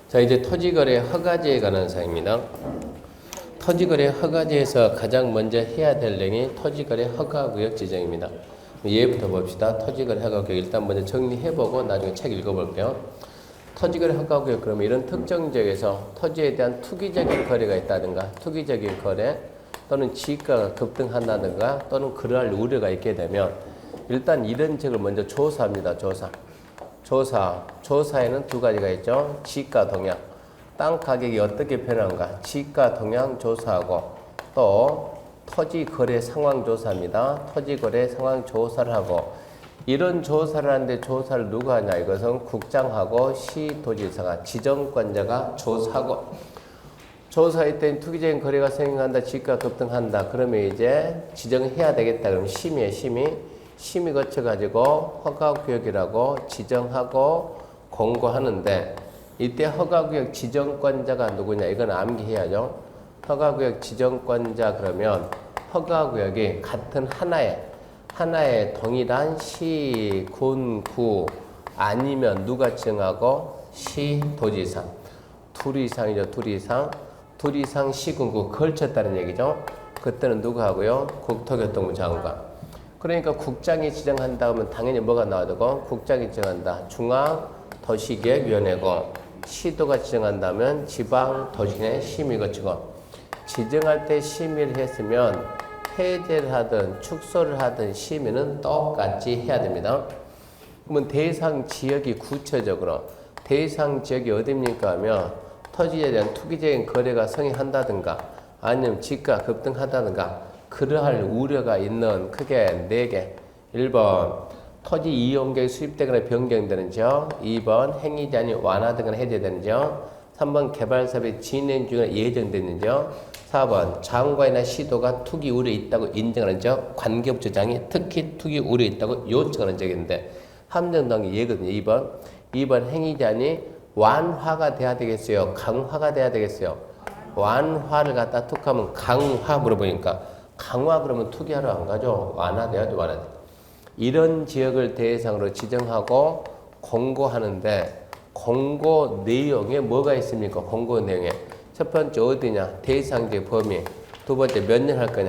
자, 이제 토지거래 허가제에 관한 사항입니다. 토지거래 허가제에서 가장 먼저 해야 될 내용이 토지거래 허가구역 지정입니다. 예부터 봅시다. 토지거래 허가구역 일단 먼저 정리해보고 나중에 책 읽어볼게요. 토지거래 허가구역 그러면 이런 특정 지역에서 토지에 대한 투기적인 거래가 있다든가 투기적인 거래 또는 지가가 급등한다든가 또는 그러할 우려가 있게 되면 일단 이런 지역을 먼저 조사합니다. 조사에는 두 가지가 있죠. 지가 동향, 땅 가격이 어떻게 변하는가 지가 동향 조사하고 또 토지 거래 상황 조사입니다. 토지 거래 상황 조사를 하고 이런 조사를 하는데 조사를 누가 하냐 이것은 국장하고 시도지사가 지정권자가 조사하고 조사할 때 투기적인 거래가 생긴다 지가 급등한다 그러면 이제 지정해야 되겠다 그러면 심의 거쳐가지고 허가구역이라고 지정하고 공고하는데 이때 허가구역 지정권자가 누구냐 이건 암기해야죠. 허가구역 지정권자 그러면 허가구역이 같은 하나의 동일한 시, 군, 구 아니면 누가 지정하고 시도지사 둘 이상이죠. 둘 이상 시군구 걸쳤다는 얘기죠. 그때는 누가 하고요? 국토교통부 장관. 그러니까 국장이 지정한다 하면 당연히 뭐가 나와야 되고 국장이 지정한다. 중앙도시계획위원회고 시도가 지정한다면 지방도시계획 심의 거치고 지정할 때 심의를 했으면 해제를 하든 축소를 하든 심의는 똑같이 해야 됩니다. 그러면 대상 지역이 구체적으로 대상 지역이 어디입니까 하면 토지에 대한 투기적인 거래가 성행한다든가 아니면 지가 급등하다든가 그러할 우려가 있는 크게 4개. 1번 토지 이용객이 수입되거나 변경되는 지역 2번 행위 제한이 완화되거나 해제되는 지역 3번 개발 사업이 진행 중에 예정되는 지역 4번 장관이나 시도가 투기 우려 있다고 인정하는 지역 관계부처장이 특히 투기 우려 있다고 요청하는 지역인데 함정당이 예거든요. 2번 행위 제한이 완화가 돼야 되겠어요? 강화가 돼야 되겠어요? 완화를 갖다 툭 하면 강화 물어보니까 강화 그러면 투기하러 안 가죠. 완화돼야죠. 이런 지역을 대상으로 지정하고 공고하는데 공고 내용에 뭐가 있습니까? 공고 내용에 첫 번째 어디냐? 대상지의 범위. 두 번째 몇 년 할 거냐?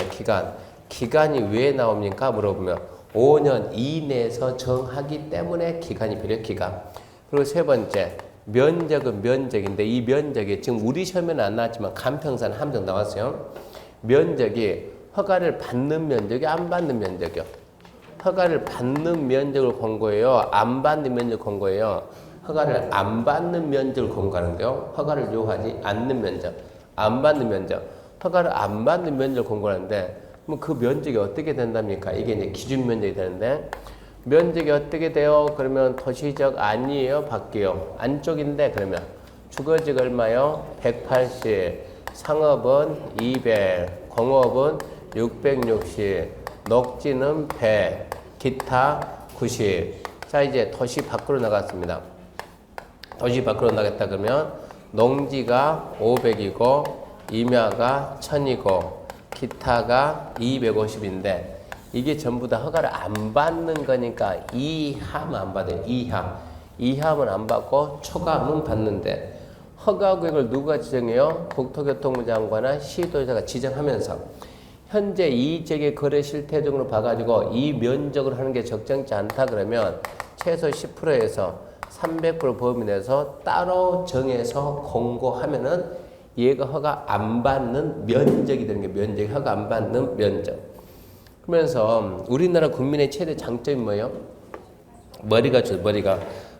기간이 왜 나옵니까? 물어보면 5년 이내에서 정하기 때문에 기간이 필요해요. 기간. 그리고 세 번째 면적은 면적인데 이 면적이 지금 우리 시험에는 안 나왔지만 간평산 함정 나왔어요. 면적이 허가를 받는 면적이 안 받는 면적이요. 허가를 받는 면적을 공고해요. 안 받는 면적 공고해요. 허가를 안 받는 면적을 공고하는데요. 허가를 요하지 않는 면적, 안 받는 면적. 허가를 안 받는 면적을 공고하는데 그럼 그 면적이 어떻게 된답니까? 이게 이제 기준 면적이 되는데 면적이 어떻게 돼요? 그러면 도시적 아니에요? 밖이요? 안쪽인데 그러면 주거지가 얼마요? 180, 상업은 200, 공업은 660, 녹지는 100, 기타 90. 자, 이제 도시 밖으로 나갔습니다. 도시 밖으로 나갔다 그러면 농지가 500이고 임야가 1000이고 기타가 250인데 이게 전부 다 허가를 안 받는 거니까 이하면 안 받아요. 이하면 안 받고 초과하면 받는데 허가구역을 누가 지정해요? 국토교통부 장관이나 시도지사가 지정하면서 현재 이 지역의 거래 실태 등으로 봐가지고 이 면적으로 하는 게 적정치 않다 그러면 최소 10%에서 300% 범위 내에서 따로 정해서 공고하면은 얘가 허가 안 받는 면적이 되는 게 면적이 허가 안 받는 면적. 그러면서 우리나라 국민의 최대 장점이 뭐예요?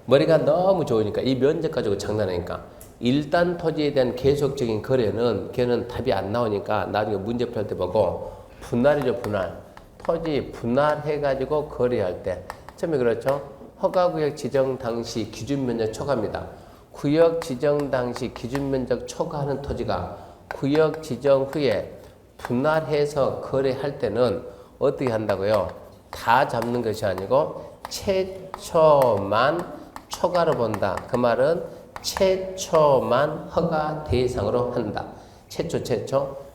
머리가 너무 좋으니까 이 면적 가지고 장난하니까 일단 토지에 대한 계속적인 거래는 걔는 답이 안 나오니까 나중에 문제풀 할 때 보고 분할이죠. 토지 분할해가지고 거래할 때 처음에 그렇죠. 허가구역 지정 당시 기준면적 초과입니다. 구역 지정 당시 기준면적 초과하는 토지가 구역 지정 후에 분할해서 거래할 때는 어떻게 한다고요? 다 잡는 것이 아니고 최초만 초과로 본다. 그 말은 최초만 허가 대상으로 한다.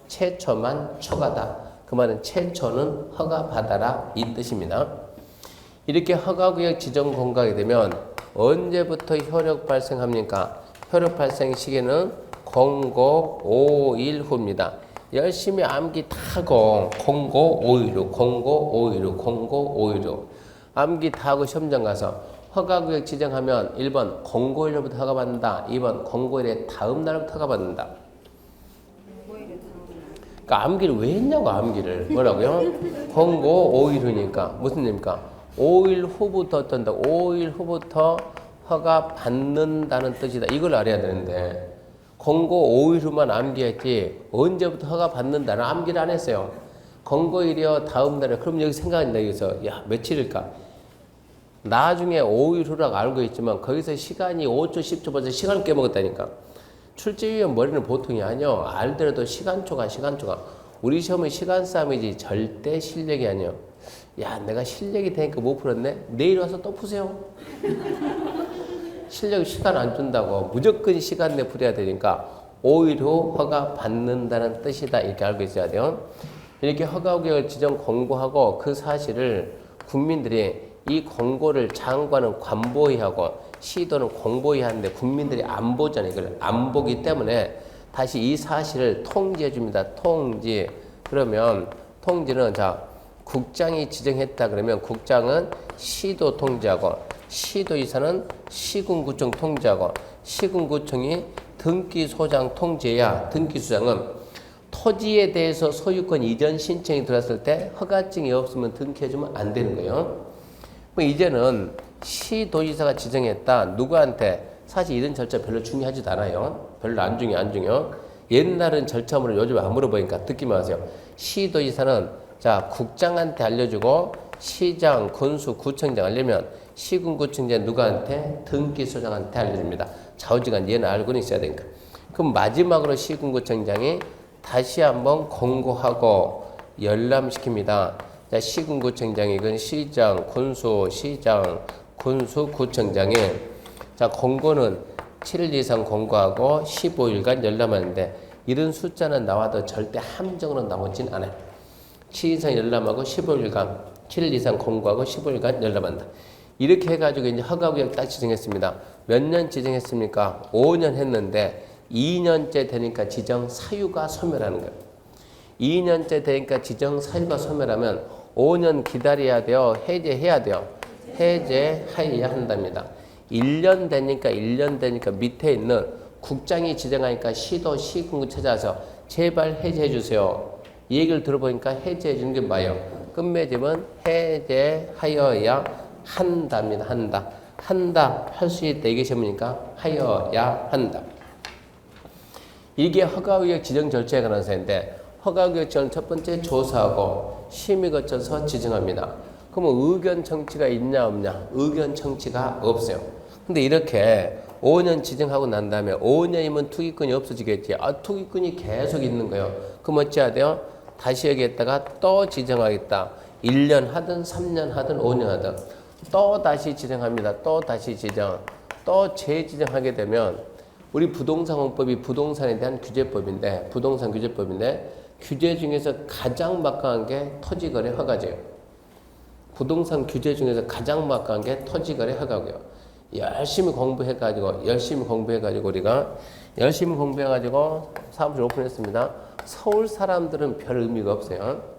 최초만 초과다. 그 말은 최초는 허가 받아라 이 뜻입니다. 이렇게 허가구역 지정 공고하게 되면 언제부터 효력 발생합니까? 혈압 발생 시기는 공고 5일 후입니다. 열심히 암기 타고 공고 5일 후, 공고 5일 후, 공고 5일 후. 암기 다 하고 시험장 가서 허가구역 지정하면 1번 공고일부터 허가받는다. 2번 공고일의 다음 날부터 허가받는다. 그러니까 암기를 왜 했냐고 암기를. 뭐라고요? 공고 5일 후니까. 무슨 일입니까? 5일 후부터 어떤다. 5일 후부터 허가받는다는 뜻이다. 이걸 알아야 되는데 공고 5일 후만 암기했지 언제부터 허가받는다는 암기를 안 했어요. 공고일이요 다음 날에. 그럼 여기 생각한다. 여기서 야 며칠일까? 나중에 5일 후라고 알고 있지만 거기서 시간이 5초 10초 벌써 시간을 깨먹었다니까. 출제위원 머리는 보통이 아니요. 알더라도 시간초가. 우리 시험은 시간 싸움이지 절대 실력이 아니요. 야 내가 실력이 되니까 못 풀었네. 내일 와서 또 푸세요. 실력 시간 안 준다고 무조건 시간 내 풀어야 되니까 5일 후 허가 받는다는 뜻이다. 이렇게 알고 있어야 돼요. 이렇게 허가구역을 지정 공고하고 그 사실을 국민들이 이 공고를 장관은 관보위하고 시도는 공보위 하는데 국민들이 안 보잖아요. 이걸 안 보기 때문에 다시 이 사실을 통지해 줍니다. 통지. 그러면 통지는 자 국장이 지정했다 그러면 국장은 시도 통지하고 시도이사는 시군구청 통지하고 시군구청이 등기소장 통지해야 등기소장은 토지에 대해서 소유권 이전 신청이 들어왔을 때 허가증이 없으면 등기해주면 안 되는 거예요. 이제는 시도지사가 지정했다. 누구한테? 사실 이런 절차 별로 중요하지도 않아요. 별로 안 중요. 옛날은 절차물을 요즘 안 물어보니까 듣기만 하세요. 시도지사는 자 국장한테 알려주고 시장, 군수, 구청장 알려면 시군구청장 누구한테? 등기소장한테 알려줍니다. 좌우지간 얘는 알고는 있어야 되니까. 그럼 마지막으로 시군구청장이 다시 한번 공고하고 열람시킵니다. 자, 시군구청장이 그 시장, 군수, 구청장이 자 공고는 7일 이상 공고하고 15일간 열람하는데 이런 숫자는 나와도 절대 함정으로 나오진 않아요. 7일 이상 열람하고 15일간 7일 이상 공고하고 15일간 열람한다. 이렇게 해가지고 이제 허가구역 딱 지정했습니다. 몇 년 지정했습니까? 5년 했는데 2년째 되니까 지정 사유가 소멸하는 거예요. 2년째 되니까 지정 사유가 소멸하면 5년 기다려야 돼요. 해제해야 돼요. 해제해야 한답니다. 1년 되니까 밑에 있는 국장이 지정하니까 시도 시군구 찾아서 제발 해제해 주세요. 이 얘기를 들어보니까 해제해 주는 게 뭐예요? 끝맺음은 해제하여야 한답니다. 한다. 할 수 있다. 이게 제목이니까 하여야 한다. 이게 허가구역 지정 절차에 관한 사인데 허가구역 지정 첫 번째 조사하고 심의 거쳐서 지정합니다. 그러면 의견 청취가 있냐 없냐? 의견 청취가 없어요. 근데 이렇게 5년 지정하고 난 다음에 5년이면 투기권이 없어지겠지. 투기권이 계속 있는 거예요. 그럼 어찌해야 돼요? 다시 여기에다가 또 지정하겠다. 1년 하든 3년 하든 5년 하든 또 다시 지정합니다. 또 다시 지정. 또 재지정하게 되면 우리 부동산공법이 부동산에 대한 규제법인데 부동산 규제법인데 규제 중에서 가장 막강한 게 토지거래 허가제예요. 부동산 규제 중에서 가장 막강한 게 토지거래 허가고요. 열심히 공부해가지고 우리가 열심히 공부해가지고 사무실 오픈했습니다. 서울 사람들은 별 의미가 없어요.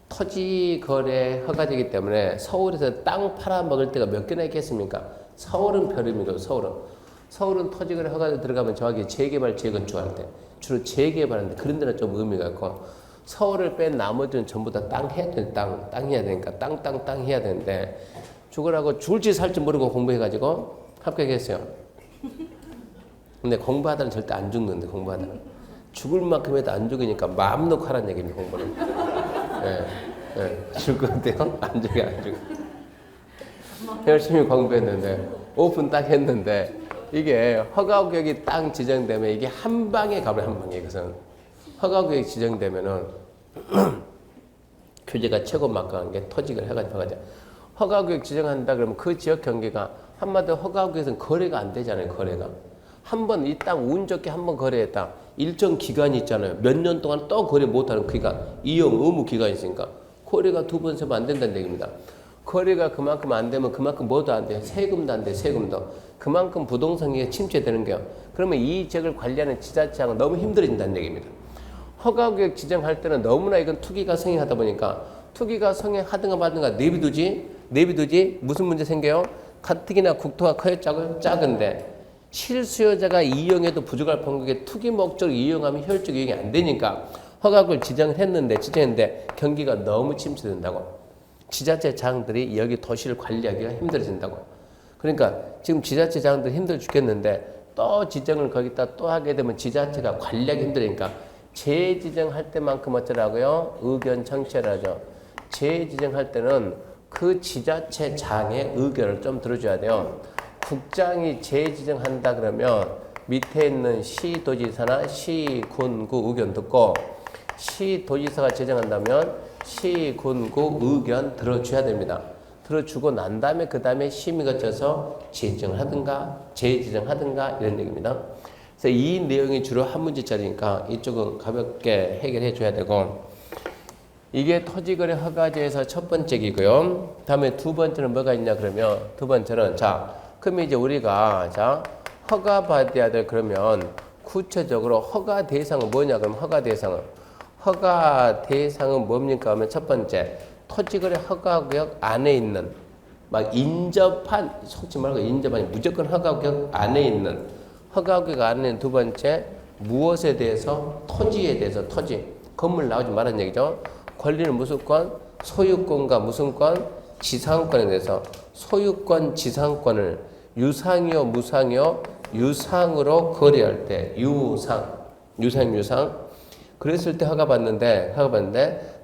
토지 거래 허가제이기 때문에 서울에서 땅 팔아먹을 때가 몇 개나 있겠습니까? 서울은 별 의미가 없어요. 서울은 토지 거래 허가제 들어가면 정확히 재개발 재건축할 때 주로 재개발하는데 그런 데는 좀 의미가 있고 서울을 뺀 나머지는 전부 다 땅 해야 돼. 땅 해야 되니까 땅 해야 되는데 죽으라고 죽을지 살지 모르고 공부해가지고 합격했어요. 근데 공부하다는 절대 안 죽는데 공부하다는 죽을 만큼 해도 안 죽으니까 마음 놓고 하라는 얘기입니다. 공부는. 죽을 것 같아요? 안 죽여. 열심히 공부했는데 오픈 딱 했는데 이게 허가구역이 땅 지정되면 이게 한 방에 가버려. 한 방에. 이것은 허가구역이 지정되면은 규제가 최고 막강한 게 토지를 해가지고 허가구역 지정한다 그러면 그 지역 경계가 한마디로 허가구역에서는 거래가 안 되잖아요. 거래가 한 번 이 땅 운 좋게 한 번 거래했다. 일정 기간이 있잖아요. 몇 년 동안 또 거래 못하는 기간, 이용 의무 기간이 있으니까 거래가 두 번 세면 안 된다는 얘기입니다. 거래가 그만큼 안 되면 그만큼 뭐도 안 돼요. 세금도 안 돼요. 세금도. 그만큼 부동산이 침체되는 거예요. 그러면 이 지역을 관리하는 지자체가 너무 힘들어진다는 얘기입니다. 허가구역 지정할 때는 너무나 이건 투기가 성행하다 보니까 투기가 성행하든가 말든가 내비두지 무슨 문제 생겨요? 가뜩이나 국토가 커요? 작은데 실수요자가 이용해도 부족할 판국에 투기 목적으로 이용하면 효율적 이용이 안 되니까 허가구역을 지정했는데 경기가 너무 침체된다고. 지자체장들이 여기 도시를 관리하기가 힘들어진다고. 그러니까 지금 지자체장들이 힘들어 죽겠는데 또 지정을 거기다 또 하게 되면 지자체가 관리하기 힘드니까 재지정할 때만큼 어쩌라고요? 의견 청취를 하죠. 재지정할 때는 그 지자체장의 의견을 좀 들어줘야 돼요. 국장이 재지정한다 그러면 밑에 있는 시도지사나 시군구 의견 듣고 시도지사가 지정한다면 시군구 의견 들어줘야 됩니다. 들어주고 난 다음에 그 다음에 심의 거쳐서 재지정을 하든가 재지정하든가 이런 얘기입니다. 그래서 이 내용이 주로 한 문제짜리니까 이쪽은 가볍게 해결해 줘야 되고 이게 토지거래 허가제에서 첫 번째이고요. 다음에 두 번째는 뭐가 있냐 그러면 두 번째는 그럼 이제 우리가 허가 받아야 될 그러면 구체적으로 허가 대상은 뭐냐 그러면 허가 대상은 뭡니까 하면 첫 번째 토지거래 허가구역 안에 있는 막 인접한 속지 말고 인접한 무조건 허가구역 안에 있는 허가구역 안에 있는 두 번째 무엇에 대해서 토지에 대해서 건물 나오지 말라는 얘기죠. 권리는 무슨 권? 소유권과 무슨 권? 지상권에 대해서 소유권 지상권을 유상이요 무상이요 유상으로 거래할 때 유상 그랬을 때 허가 받는데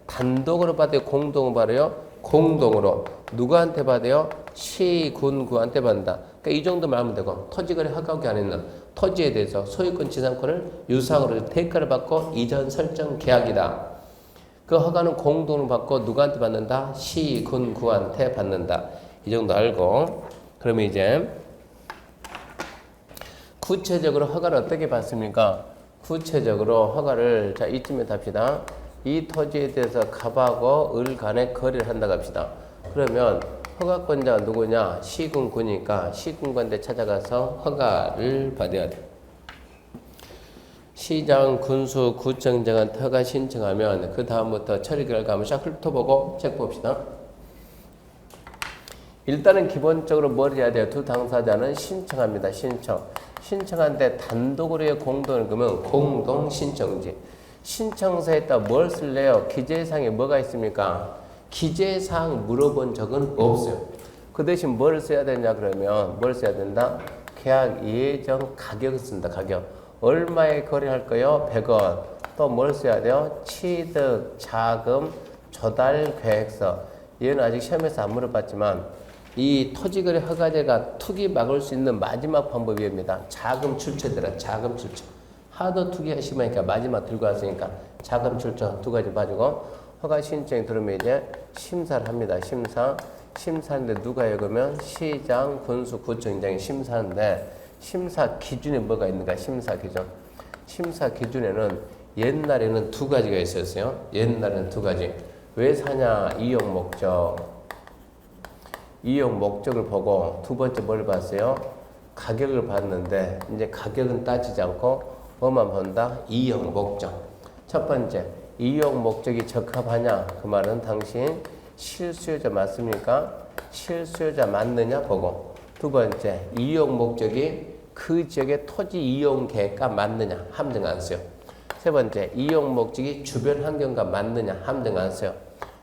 단독으로 받아요 공동으로 받아요 공동으로 누구한테 받아요 시군구한테 받는다. 그러니까 이 정도만 하면 되고 토지거래 허가구역 안에 있는 토지에 대해서 소유권 지상권을 유상으로 대가를 받고 이전 설정 계약이다. 그 허가는 공동으로 받고 누구한테 받는다? 시군구한테 받는다. 이 정도 알고 그러면 이제 구체적으로 허가를 어떻게 받습니까? 구체적으로 허가를 이쯤에 답시다. 이 토지에 대해서 갑하고 을 간에 거래를 한다고 합시다. 그러면 허가권자가 누구냐? 시군구니까 시군구한테 찾아가서 허가를 받아야 돼. 시장, 군수, 구청장한테 허가 신청하면 그 다음부터 처리 결과 한번 싹 훑어보고 체크 봅시다. 일단은 기본적으로 뭘 해야 돼요? 두 당사자는 신청합니다. 신청한데 단독으로의 공동을 그러면 공동신청지. 신청서에다 뭘 쓸래요? 기재사항에 뭐가 있습니까? 기재사항 물어본 적은 없어요. 그 대신 뭘 써야 되냐 그러면 뭘 써야 된다? 계약 예정 가격을 쓴다. 가격. 얼마에 거래할 거요? 100원. 또 뭘 써야 돼요? 취득, 자금, 조달 계획서. 얘는 아직 시험에서 안 물어봤지만 이 토지거래 허가제가 투기 막을 수 있는 마지막 방법입니다. 자금 출처들은 자금 출처. 하도 투기가 심하니까 마지막 들고 왔으니까 자금 출처 두 가지 봐주고 허가 신청이 들어오면 이제 심사를 합니다. 심사하는데 누가 해요? 그러면 시장, 군수, 구청장이 심사하는데 심사 기준에 뭐가 있는가? 심사 기준. 심사 기준에는 옛날에는 두 가지가 있었어요. 옛날에는 두 가지. 왜 사냐? 이용 목적. 이용 목적을 보고 두 번째 뭘 봤어요? 가격을 봤는데 이제 가격은 따지지 않고 뭐만 본다? 이용 목적. 첫 번째, 이용 목적이 적합하냐? 그 말은 당신 실수요자 맞습니까? 실수요자 맞느냐 보고. 두 번째, 이용 목적이 그 지역의 토지 이용 계획과 맞느냐? 함정 안 써요. 세 번째, 이용 목적이 주변 환경과 맞느냐? 함정 안 써요.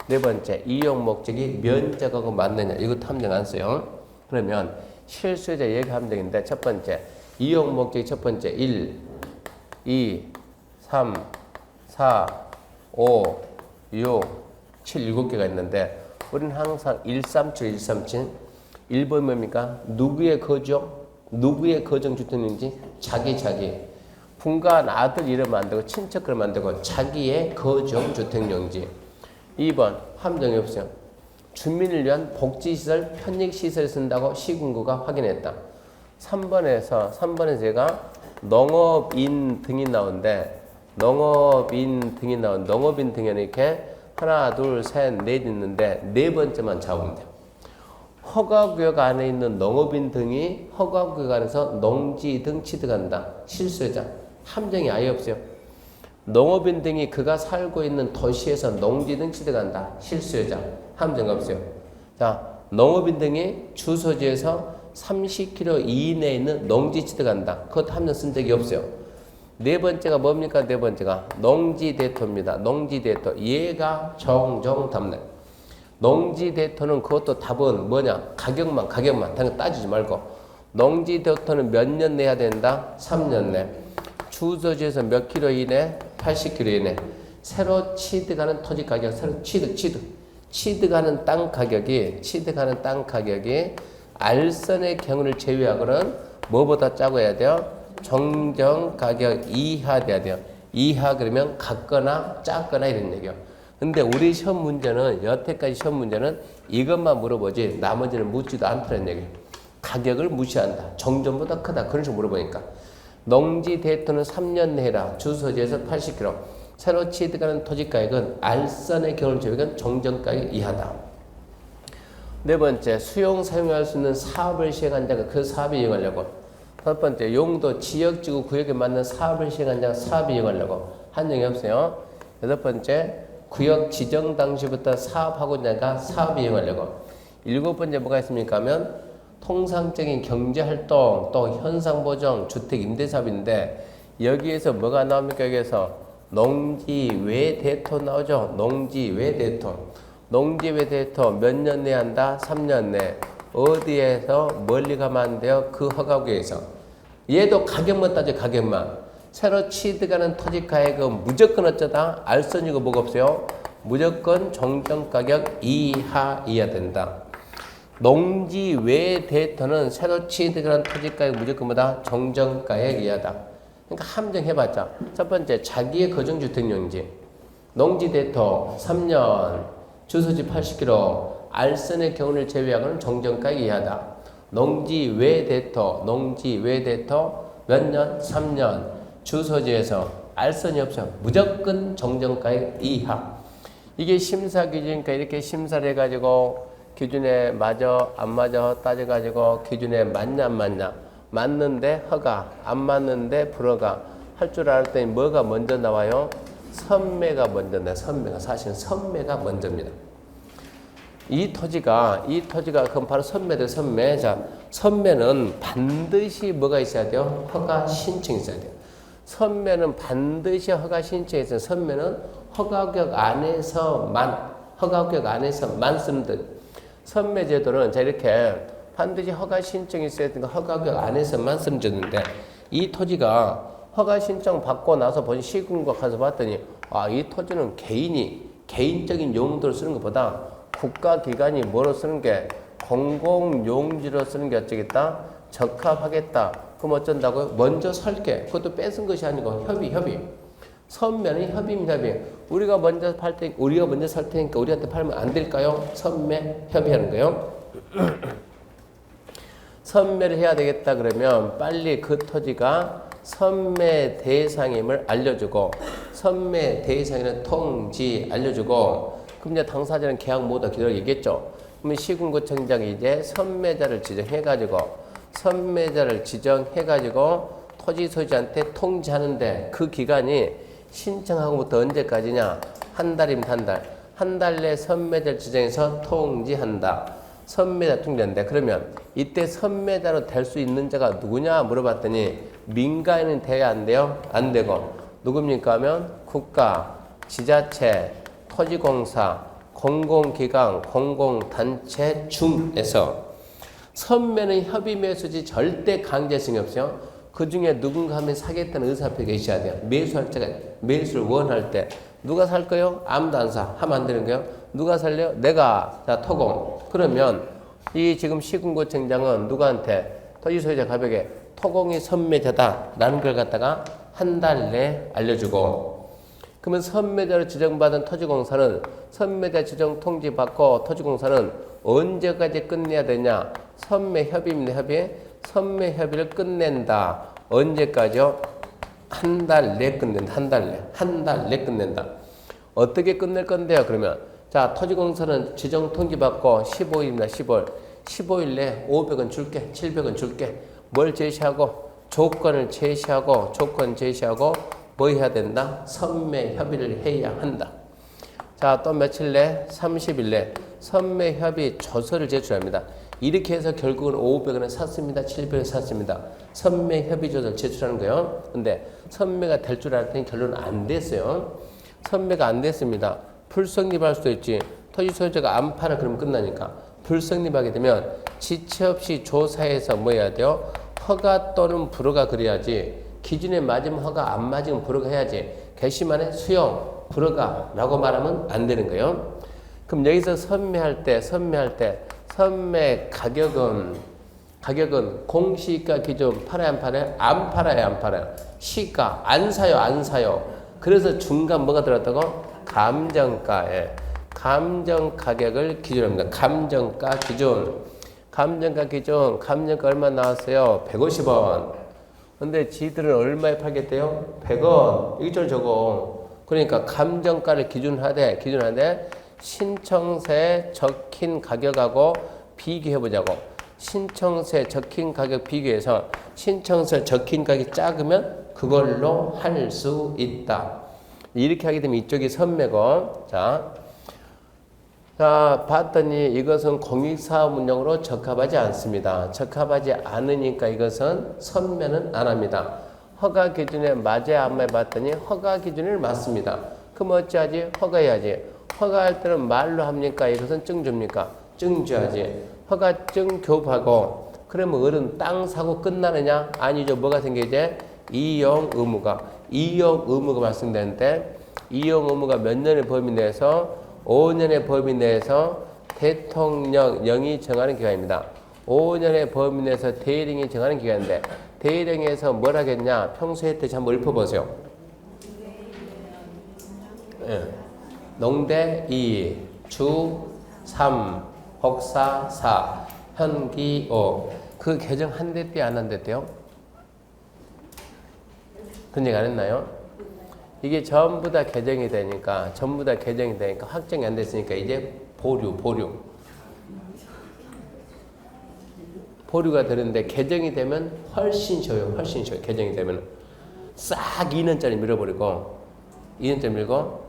네 번째, 이용 목적이 면적하고 맞느냐? 이것도 함정 안 써요. 그러면 실수요자 얘기 함정인데 첫 번째, 이용 목적이 첫 번째 1, 2, 3, 4, 5, 6, 7, 7개가 있는데 우리는 항상 137. 1번 뭡니까? 누구의 거주용? 누구의 거정주택인지 자기. 분간 아들 이름 안 되고 친척 그러면 안 되고 자기의 거정주택용지. 2번 함정이 없어요. 주민을 위한 복지시설, 편익시설을 쓴다고 시군구가 확인했다. 3번에서 제가 농업인 등이 나오는데 농업인 등에는 이렇게 하나, 둘, 셋, 넷 있는데 네 번째만 잡으면 돼요. 허가구역 안에 있는 농업인 등이 허가구역 안에서 농지 등 취득한다. 실수요자. 함정이 아예 없어요. 농업인 등이 그가 살고 있는 도시에서 농지 등 취득한다. 실수요자. 함정 없어요. 자, 농업인 등이 주소지에서 30km 이내에 있는 농지 취득한다. 그것도 함정 쓴 적이 없어요. 네 번째가 뭡니까? 네 번째가 농지대토입니다. 농지대토. 얘가 정정답네. 농지대토는 그것도 답은 뭐냐? 가격만. 당연 따지지 말고. 농지대토는 몇 년 내야 된다? 3년 내. 주소지에서 몇 킬로 이내? 80km 이내. 새로 취득하는 토지 가격, 새로 취득하는 땅 가격이 알선의 경우를 제외하고는 뭐보다 짜고 해야 돼요? 정정 가격 이하 돼야 돼요. 이하 그러면 같거나 작거나 이런 얘기요. 근데 우리 시험 문제는 여태까지 시험 문제는 이것만 물어보지 나머지는 묻지도 않다는 얘기예요. 가격을 무시한다. 정정보다 크다. 그런 식으로 물어보니까. 농지 대토는 3년 내라. 주소지에서 80km. 새로 취득하는 토지 가격은 알선의 경우를 제외하고는 정정 가격 이하다. 네 번째, 사용할 수 있는 사업을 시행한 자가 그 사업에 이용하려고. 첫 번째, 용도, 지역지구, 구역에 맞는 사업을 시행한 자가 사업에 이용하려고. 한정이 없어요. 여섯 번째, 구역 지정 당시부터 사업하고자 자가 사업에 이용하려고. 일곱 번째, 뭐가 있습니까? 하면 통상적인 경제활동, 또 현상보정, 주택 임대사업인데 여기에서 뭐가 나옵니까? 여기에서 농지외대토 나오죠? 농지외대토 몇 년 내에 한다? 3년 내. 어디에서 멀리 가면 안 돼요? 그 허가구에서. 얘도 가격만 따져 가격만. 새로 취득하는 토지 가격은 무조건 어쩌다? 알선이고 뭐가 없어요? 무조건 정정가격 이하이야 된다. 농지 외 대토는 새로 취득하는 토지 가격 무조건 뭐다? 정정가격 이하다. 그러니까 함정해봤자. 첫 번째, 자기의 거정주택용지. 농지 대토 3년. 주소지 80km, 알선의 경우를 제외하고는 정정가격 이하다. 농지 외 대토 몇 년? 3년. 주소지에서 알선이 없어. 무조건 정정가격 이하. 이게 심사 기준이니까 이렇게 심사를 해가지고 기준에 맞아 안 맞아 따져가지고 기준에 맞냐 안 맞냐. 맞는데 허가, 안 맞는데 불허가 할 줄 알았더니 뭐가 먼저 나와요? 선매가 먼저 나요. 사실은 선매가 먼저입니다. 이 토지가 그럼 바로 선매. 자, 선매는 반드시 뭐가 있어야 돼요? 허가 신청이 있어야 돼요. 선매는 반드시 허가 신청이 있어요. 선매는 허가구역 안에서만 쓰는 듯. 선매 제도는 자 이렇게 반드시 허가 신청이 있어야 되니까 허가구역 안에서만 쓰는 제도인데 이 토지가 허가 신청 받고 나서 본 시군과 가서 봤더니 이 토지는 개인적인 용도로 쓰는 것보다 국가기관이 뭐로 쓰는 게 공공용지로 쓰는 게 어쩌겠다? 적합하겠다. 그럼 어쩐다고요? 먼저 살게. 그것도 뺏은 것이 아니고 협의. 선매는 협의입니다. 우리가 먼저 살 테니까 우리한테 팔면 안 될까요? 선매, 협의하는 거예요. 선매를 해야 되겠다 그러면 빨리 그 토지가 선매 대상임을 알려주고 선매 대상에는 통지 알려주고 그럼 이제 당사자는 계약 모두 기다리겠죠. 그러면 시군구청장이 이제 선매자를 지정해가지고 토지 소유자한테 통지하는데 그 기간이 신청하고부터 언제까지냐? 한 달이면 한 달. 한 달 내 선매자를 지정해서 통지한다. 선매자 통지한다. 그러면 이때 선매자로 될 수 있는 자가 누구냐 물어봤더니 민간인은 돼야 안 돼요? 안 되고 누굽니까 하면 국가, 지자체, 토지공사, 공공기관, 공공단체 중에서 선매는 협의매수지 절대 강제성이 없어요. 그 중에 누군가 하면 사겠다는 의사표가 있어야 돼요. 매수할 때가 매수를 원할 때 누가 살 거요? 아무도 안 사. 하면 안 되는 거예요. 누가 살래요? 내가. 자, 토공. 그러면 이 지금 시군구청장은 누구한테 토지 소유자 가벽에 토공이 선매자다라는 걸 갖다가 한 달 내에 알려주고 그러면 선매자로 지정받은 토지공사는 선매자 지정 통지 받고 토지공사는 언제까지 끝내야 되냐? 선매협의입니다. 협의. 선매협의를 끝낸다. 언제까지요? 한 달 내 끝낸다. 한 달 내 끝낸다. 어떻게 끝낼 건데요? 그러면 자 토지공사는 지정 통지 받고 15일입니다. 15일. 15일 내에 500원 줄게, 700원 줄게. 뭘 제시하고? 조건을 제시하고, 조건 제시하고 뭐 해야 된다? 선매 협의를 해야 한다. 자, 또 며칠 내? 30일 내 선매 협의 조서를 제출합니다. 이렇게 해서 결국은 500원에 샀습니다. 700원에 샀습니다. 선매 협의 조서를 제출하는 거예요. 근데 선매가 될 줄 알았더니 결론은 안 됐어요. 선매가 안 됐습니다. 불성립할 수도 있지. 토지 소유자가 안 팔아 그러면 끝나니까. 불성립하게 되면 지체 없이 조사해서 뭐 해야 돼요? 허가 또는 불허가 그래야지. 기준에 맞으면 허가, 안 맞으면 불허가 해야지. 개시만에 수용, 불허가 라고 말하면 안 되는 거예요. 그럼 여기서 선매할 때 선매 가격은 공시가 기준 팔아야 안 팔아요? 안 팔아요, 안 팔아요? 시가 안 사요, 안 사요? 그래서 중간 뭐가 들었다고? 감정가에 감정 가격을 기준합니다. 감정가 기준. 감정가 얼마 나왔어요? 150원. 근데 지들은 얼마에 팔겠대요? 100원. 이걸 적어. 그러니까 감정가를 기준하되 신청서에 적힌 가격하고 비교해보자고. 신청서에 적힌 가격 비교해서 신청서에 적힌 가격이 작으면 그걸로 할 수 있다. 이렇게 하게 되면 이쪽이 선매고. 자, 봤더니 이것은 공익사업운영으로 적합하지 않습니다. 적합하지 않으니까 이것은 선매는 안 합니다. 허가 기준에 맞아야 안 맞아야 봤더니 허가 기준을 맞습니다. 그럼 어찌하지? 허가해야지. 허가할 때는 말로 합니까? 이것은 증주입니까? 증주하지. 허가증 교부하고 그러면 어른 땅 사고 끝나느냐? 아니죠. 뭐가 생기지? 이용 의무가 발생되는데 이용 의무가 몇 년의 범위 내에서 5년의 범위 내에서 대통령령이 정하는 기간입니다. 5년의 범위 내에서 대령이 정하는 기간인데 대령에서 뭘 하겠냐? 평소에 때 한번 읊어보세요. 농대 2, 주 3, 혹사 4, 현기 5. 그 개정 한 대 때 안 한 대 때요? 그런 얘기 안 했나요? 이게 전부 다 개정이 되니까 확정이 안 됐으니까 이제 보류가 되는데 개정이 되면 훨씬 쉬워요. 개정이 되면 싹 2년짜리 밀어버리고 2년짜리 밀고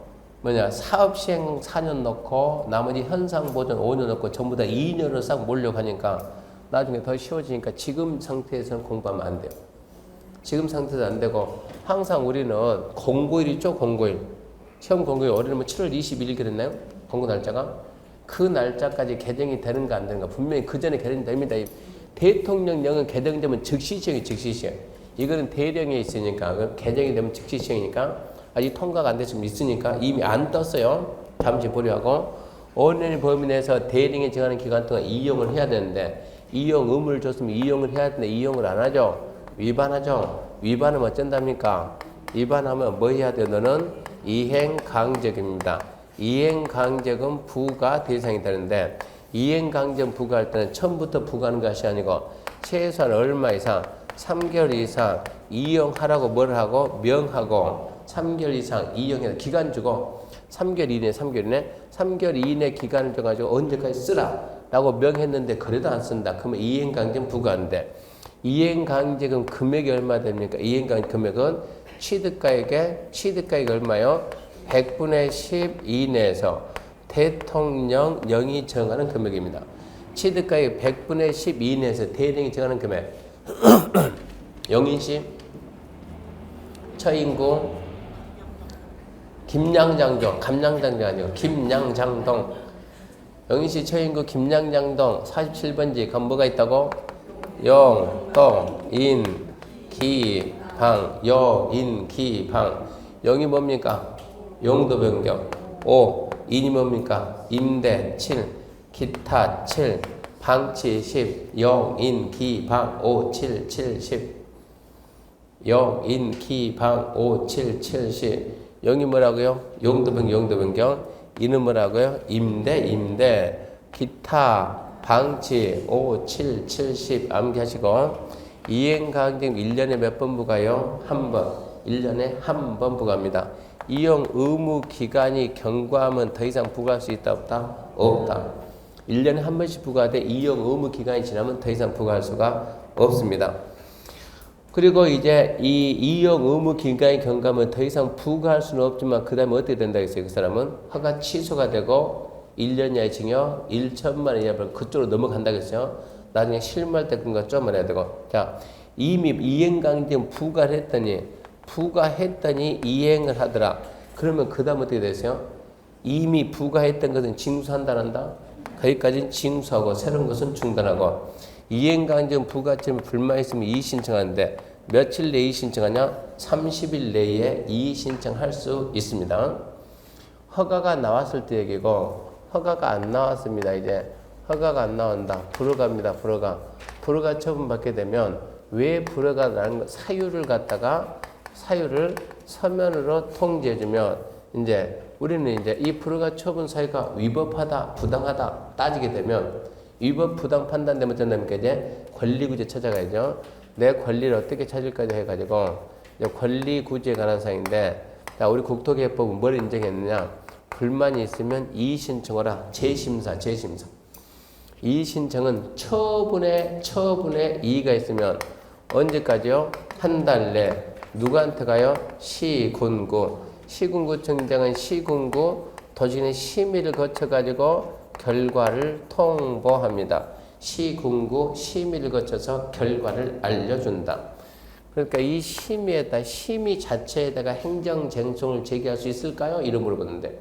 사업시행 4년 넣고 나머지 현상보전 5년 넣고 전부 다 2년으로 싹 몰려고 하니까 나중에 더 쉬워지니까 지금 상태에서는 공부하면 안 돼요. 지금 상태도 안 되고 항상 우리는 공고일 있죠. 공고일. 시험 공고일 올해는 7월 21일 그랬나요? 공고 날짜가. 그 날짜까지 개정이 되는가 안 되는가 분명히 그 전에 개정이 됩니다. 대통령령은 개정되면 즉시 시행. 이거는 대령에 있으니까 개정이 되면 즉시 시행이니까 아직 통과가 안 됐으면 있으니까 이미 안 떴어요. 잠시 보류하고 5년의 범위 내에서 대령이 정하는 기간 동안 이용을 해야 되는데 이용 의무를 줬으면 이용을 해야 되는데 이용을 안 하죠. 위반하죠. 위반하면 어쩐답니까? 위반하면 뭐 해야 돼요? 너는 이행강제금입니다. 이행강제금 부과 대상이 되는데 이행강제금 부과할 때는 처음부터 부과하는 것이 아니고 최소한 얼마 이상 3개월 이상 이용하라고 뭘 하고 명하고 3개월 이상 이용해서 기간 주고 3개월 이내 기간을 줘가지고 언제까지 쓰라 라고 명했는데 그래도 안 쓴다. 그러면 이행강제금 부과하는데 이행강제금 금액이 얼마 됩니까? 이행강제금 금액은 취득가액이 얼마요? 100분의 10 이내에서 대통령령이 정하는 금액입니다. 취득가액 100분의 10 이내에서 대령이 정하는 금액. 영인시, 처인구, 김양장동, 감양장동 아니고 김양장동. 영인시, 처인구, 김양장동 47번지 건 뭐가 있다고? 영, 동, 인, 기, 방. 영, 인, 기, 방. 영이 뭡니까? 용도 변경. 5. 인이 뭡니까? 임대 7. 기타 7. 방치 10. 영, 인, 기, 방. 5, 7, 7, 10. 영, 인, 기, 방. 5, 7, 7, 10. 영이 뭐라고요? 용도 변경. 인은 뭐라고요? 임대. 기타 방치 5, 7, 70 암기하시고 이행강제금 1년에 몇 번 부과요? 한 번. 1년에 한 번 부과합니다. 이용 의무 기간이 경과하면 더 이상 부과할 수 있다 없다? 없다. 1년에 한 번씩 부과돼 이용 의무 기간이 지나면 더 이상 부과할 수가 없습니다. 그리고 이제 이 이용 의무 기간이 경과하면 더 이상 부과할 수는 없지만 그 다음에 어떻게 된다 했어요? 그 사람은 허가 취소가 되고 1년 이하의 징역 1천만 원 이하 벌 그쪽으로 넘어간다 했어요. 나중에 실무할 때 그런 거 좀 해야 되고. 자, 이미 이행강제금 부과했더니 이행을 하더라. 그러면 그 다음 어떻게 되세요? 이미 부과했던 것은 징수한다 한다? 거기까지는 징수하고 새로운 것은 중단하고. 이행강제금 부과점에 불만이 있으면 이의신청하는데 며칠 내에 이의신청하냐? 30일 내에 이의신청할 수 있습니다. 허가가 나왔을 때 얘기고 허가가 안 나왔습니다. 이제 허가가 안 나온다. 불허가입니다. 불허가 처분받게 되면 왜 불허가 나는 사유를 갖다가 사유를 서면으로 통지해주면 이제 우리는 이제 이 불허가 처분 사유가 위법하다, 부당하다 따지게 되면 위법 부당 판단되면 어쩐답니까? 이제 권리구제 찾아가야죠. 내 권리를 어떻게 찾을까지 해가지고 이제 권리구제에 관한 사항인데, 자, 우리 국토개혁법은 뭘 인정했느냐? 불만이 있으면 이의신청을 하라. 재심사. 이의신청은 처분에 이의가 있으면 언제까지요? 한 달 내. 누구한테 가요? 시군구. 시군구청장은 시군구 도시의 심의를 거쳐가지고 결과를 통보합니다. 시군구 심의를 거쳐서 결과를 알려준다. 그러니까 이 심의에다 심의 자체에다가 행정쟁송을 제기할 수 있을까요? 이런 물어보는데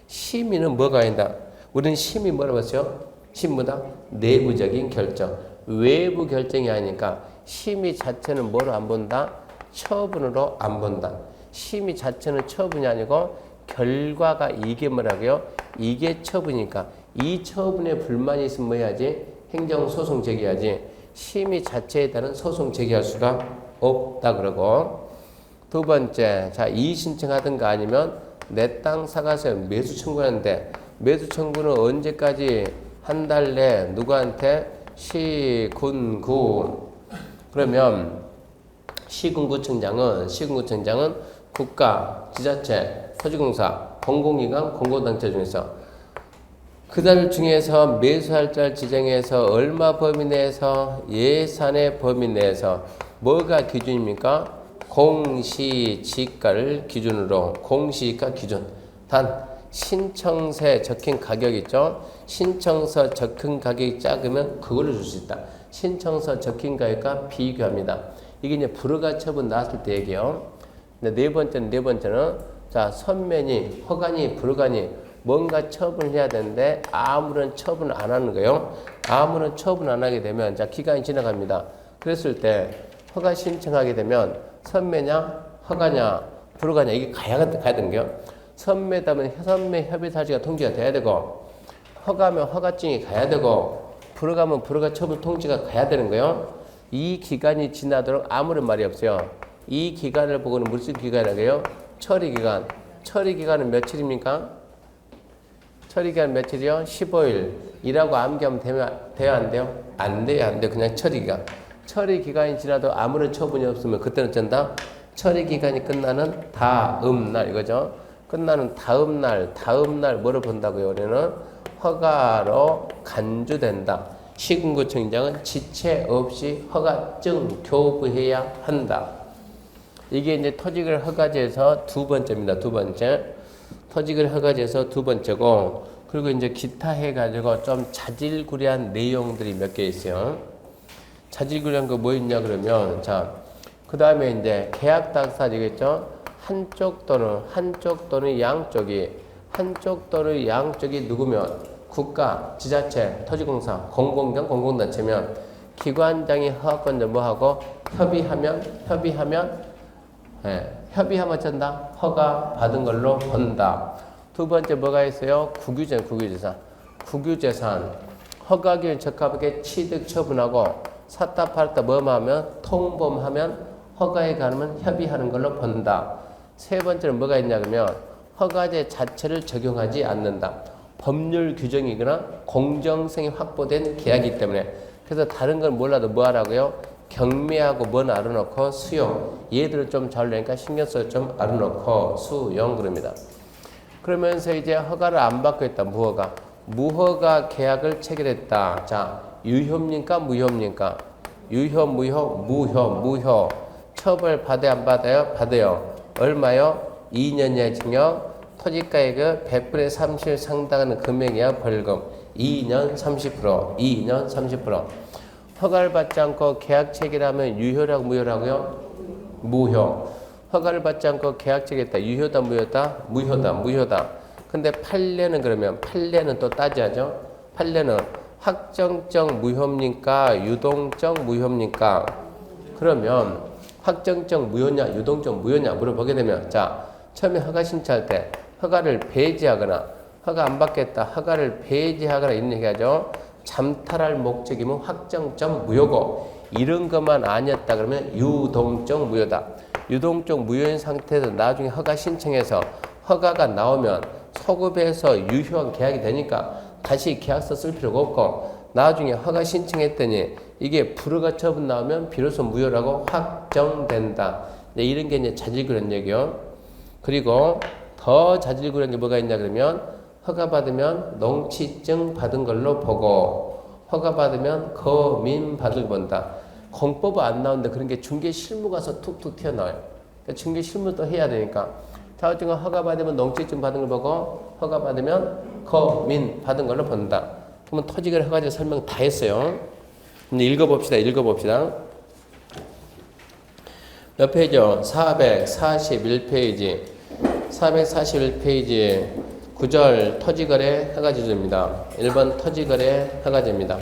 심의는 뭐가 아니다. 우리는 심의 뭐라고 했어요? 심의다 내부적인 결정. 외부 결정이 아니니까 심의 자체는 뭐로 안 본다? 처분으로 안 본다. 심의 자체는 처분이 아니고 결과가 이게 뭐라고요? 이게 처분이니까 이 처분에 불만이 있으면 뭐 해야지? 행정소송 제기하지. 심의 자체에 따른 소송 제기할 수가 없다 그러고. 두 번째, 자, 이의 신청하든가 아니면 내 땅 사가서 매수 청구하는데 매수 청구는 언제까지? 한 달 내 누구한테? 시군구. 그러면 시군구청장은 국가, 지자체, 토지공사, 공공기관, 공공단체 중에서 그달 중에서 매수할 달 지정해서 얼마 범위 내에서 예산의 범위 내에서 뭐가 기준입니까? 공시지가를 기준으로 공시지가 기준. 단 신청서에 적힌 가격 있죠? 신청서 적힌 가격이 작으면 그걸로 줄 수 있다. 신청서 적힌 가격과 비교합니다. 이게 이제 불허가 처분 나왔을 때 얘기요. 근데 네 번째는 자, 선면이 허가니 불허가니 뭔가 처분을 해야 되는데 아무런 처분을 안 하는 거예요. 아무런 처분 안 하게 되면 자, 기간이 지나갑니다. 그랬을 때 허가 신청하게 되면 선매냐 허가냐 불허가냐 이게 가야 되는 거예요. 선매다면 선매 협의 사실가 통지가 돼야 되고 허가면 허가증이 가야 되고 불허가면 불허가 처분 통지가 가야 되는 거예요. 이 기간이 지나도록 아무런 말이 없어요. 이 기간을 보고는 무슨 기간이라고 해요? 처리기간. 처리기간은 며칠입니까? 처리기간 며칠이요? 15일. 이라고 암기하면 돼요? 안 돼요? 안 돼요. 그냥 처리기간. 처리기간이 지나도 아무런 처분이 없으면 그때는 어쩐다? 처리기간이 끝나는 다음 날 이거죠. 끝나는 다음 날 뭐를 본다고요? 우리는 허가로 간주된다. 시군구청장은 지체 없이 허가증 교부해야 한다. 이게 이제 토지를 허가제에서 두 번째입니다. 두 번째. 토지를 허가제에서 두 번째고, 그리고 이제 기타 해가지고 좀 자질구레한 내용들이 몇 개 있어요. 자질구레한 거 뭐 있냐 그러면, 자, 그 다음에 이제 계약 당사자겠죠? 한쪽 또는 양쪽이 누구면? 국가, 지자체, 토지공사, 공공기관, 공공단체면 기관장이 허가권자 뭐하고 협의하면 전다 허가 받은 걸로 본다. 두 번째 뭐가 있어요? 국유재산. 허가기에 적합하게 취득 처분하고 샀다 팔았다 뭐하면 통보하면 허가에 관하면 협의하는 걸로 본다. 세 번째는 뭐가 있냐 그러면 허가제 자체를 적용하지 않는다. 법률 규정이거나 공정성이 확보된 계약이기 때문에. 그래서 다른 건 몰라도 뭐 하라고요? 경매하고 뭔 알아놓고 수용. 얘들을 좀 잘 내니까 신경 써서 좀 알아놓고 수용 그럽니다. 그러면서 이제 허가를 안 받고 있다. 무허가. 무허가 계약을 체결했다. 자, 유효입니까? 무효입니까? 유효, 무효. 처벌 받아야 안 받아요? 받아요. 얼마요? 2년의 징역, 토지가액의 100분의 30을 상당하는 금액이야 벌금. 2년 30%. 허가를 받지 않고 계약 체결하면 유효라고 무효라고요? 무효. 허가를 받지 않고 계약 체결했다. 유효다, 무효다? 무효다. 근데 판례는 그러면 판례는 또 따져야죠. 판례는 확정적 무효입니까? 유동적 무효입니까? 그러면 확정적 무효냐, 유동적 무효냐 물어보게 되면 자, 처음에 허가 신청할 때 허가를 배제하거나 허가 안 받겠다. 허가를 배제하거나 이런 얘기하죠. 잠탈할 목적이면 확정적 무효고 이런 것만 아니었다 그러면 유동적 무효다. 유동적 무효인 상태에서 나중에 허가 신청해서 허가가 나오면 소급해서 유효한 계약이 되니까 다시 계약서 쓸 필요가 없고 나중에 허가 신청했더니 이게 불허가 처분 나오면 비로소 무효라고 확정된다. 이런 게 이제 자질구레한 얘기요. 그리고 더 자질구레한 게 뭐가 있냐 그러면 허가 받으면 농취증 받은 걸로 보고 허가 받으면 거민 받을 본다. 공법은 안 나오는데 그런 게 중개 실무 가서 툭툭 튀어나와요. 그러니까 중개 실무도 해야 되니까 자격증은 허가 받으면 농취증 받은 걸 보고 허가 받으면 거민 받은 걸로 본다. 그러면 토지거래 허가제 설명 다 했어요. 이제 읽어봅시다. 몇 페이지요? 441페이지. 441페이지 9절 토지거래 허가제도입니다. 1번 토지거래 허가제입니다.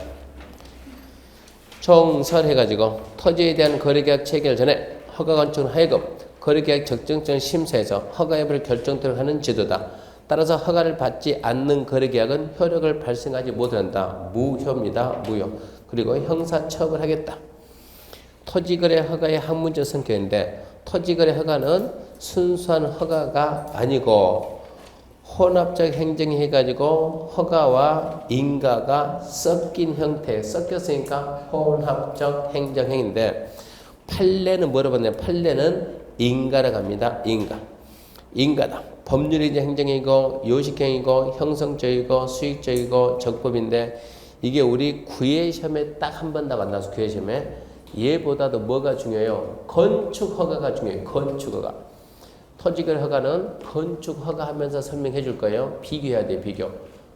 총설해가지고 토지에 대한 거래계약 체결 전에 허가관청은 하여금 거래계약 적정성 심사에서 허가 여부를 결정토록 하는 제도다. 따라서 허가를 받지 않는 거래계약은 효력을 발생하지 못한다. 무효입니다. 무효. 그리고 형사처벌하겠다. 토지거래 허가의 학문적 성격인데 토지거래 허가는 순수한 허가가 아니고 혼합적 행정이 해가지고 허가와 인가가 섞인 형태, 섞였으니까 혼합적 행정행인데 판례는 뭐라고 봤냐면 판례는 인가라고 합니다. 인가다. 법률이 이제 행정이고 요식행이고 형성적이고 수익적이고 적법인데 이게 우리 구예시험에 딱 한 번 다 만나서 구예시험에 얘보다도 뭐가 중요해요? 건축 허가가 중요해요. 건축 허가. 토지거래 허가는 건축 허가하면서 설명해 줄 거예요. 비교해야 돼요. 비교.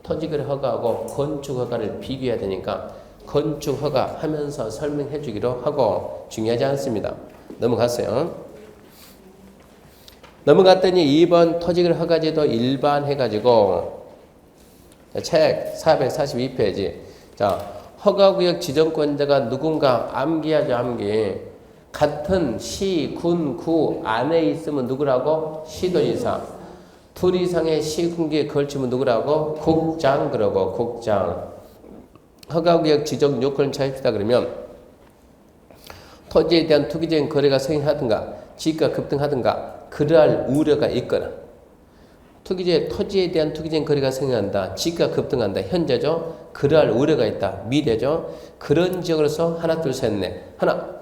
토지거래 허가하고 건축 허가를 비교해야 되니까 건축 허가 하면서 설명해 주기로 하고 중요하지 않습니다. 넘어갔어요. 넘어갔더니 2번 토지거래 허가제도 일반 해가지고 책 442페이지 자 허가구역 지정권자가 누군가 암기하죠. 암기. 같은 시, 군, 구 안에 있으면 누구라고? 시도지사. 둘 이상의 시, 군구에 걸치면 누구라고? 국장 그러고 국장. 허가구역 지정 요건을 차입시다 그러면 토지에 대한 투기적인 거래가 성행하든가 지가 급등하든가 그러할 우려가 있거나 토지에 대한 투기적인 거래가 성행한다. 지가 급등한다. 현재죠. 그러할 우려가 있다. 미래죠. 그런 지역으로서 하나 둘 셋 넷. 하나